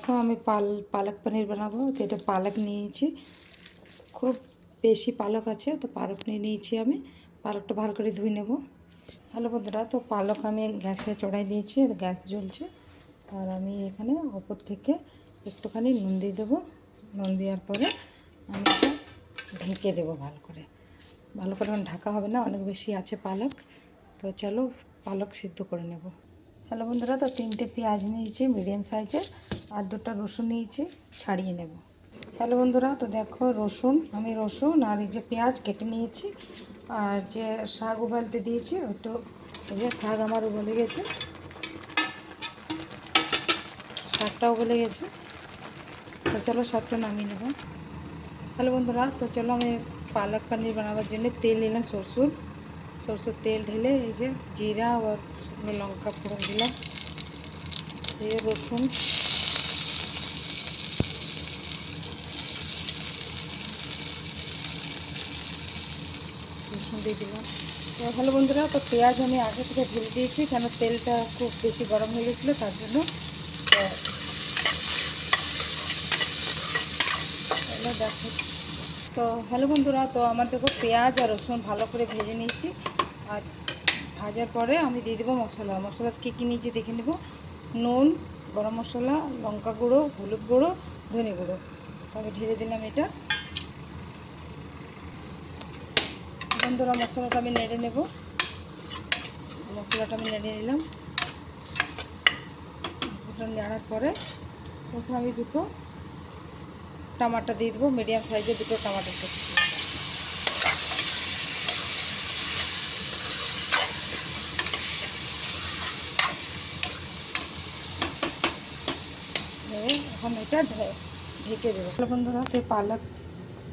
দেখো আমি পালক পনির বানাবো। তো এটা পালক নিয়েছি, খুব বেশি পালক আছে, তো পালক নিয়ে নিয়েছি আমি। পালকটা ভালো করে ধুয়ে নেব। হ্যালো বন্ধুরা, তো পালক আমি গ্যাসে চড়াই দিয়েছি, গ্যাস জ্বলছে। আর আমি এখানে ওপর থেকে একটুখানি নুন দিয়ে দেবো। নুন দেওয়ার পরে আমি এটা ঢেকে দেবো ভালো করে। ঢাকা হবে না, অনেক বেশি আছে পালক। তো চলো পালক সিদ্ধ করে নেব। হ্যালো বন্ধুরা, তো 3টে পেঁয়াজ নিয়েছি মিডিয়াম সাইজের, আর 2টা রসুন নিয়েছি, ছাড়িয়ে নেব। হ্যালো বন্ধুরা, তো দেখো আমি রসুন আর এই যে পেঁয়াজ কেটে নিয়েছি। আর যে শাক উবালতে দিয়েছি ওটা, এই যে শাক আমার উবলে গেছে, শাকটাও উবলে গেছে। তো চলো শাকটা নামিয়ে নেব। হ্যালো বন্ধুরা, তো চলো আমি পালক পনির বানাবার জন্য তেল নিলাম, সরষের তেল ঢেলে এই যে জিরা আর শুকনো লঙ্কা ফোড়ন দিলাম, দিয়ে রসুন, দিয়ে দিলাম। তো ভালো বন্ধুরা, তো পেঁয়াজ আমি আগে থেকে ঢেলে দিয়েছি, কেন তেলটা খুব বেশি গরম হয়ে গেছিলো তার জন্য। দেখো, তো হ্যালো বন্ধুরা, তো আমার দেখো পেঁয়াজ আর রসুন ভালো করে ভেজে নিয়েছি। আর ভাজার পরে আমি দিয়ে দেবো মশলা কী কী নিয়েছি দেখে নেব। নুন, গরম মশলা, লঙ্কা গুঁড়ো, হলুদ গুঁড়ো, ধনে গুঁড়ো। আমি ঢেলে দিলাম এটা। বন্ধুরা মশলাটা আমি নেড়ে নেব। মশলাটা আমি নেড়ে নিলাম। মশলাটা নেড়ার পরে তখন আমি 2টো টমাটো দিয়ে দেবো, মিডিয়াম সাইজের 2টো টমাটো কেটেছি। এখন এটা ঢেকে দেবো। বন্ধুরা, তো পালক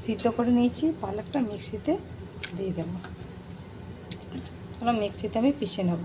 সিদ্ধ করে নিয়েছি, পালকটা মিক্সিতে দিয়ে দেবো। মিক্সিতে আমি পিষে নেব।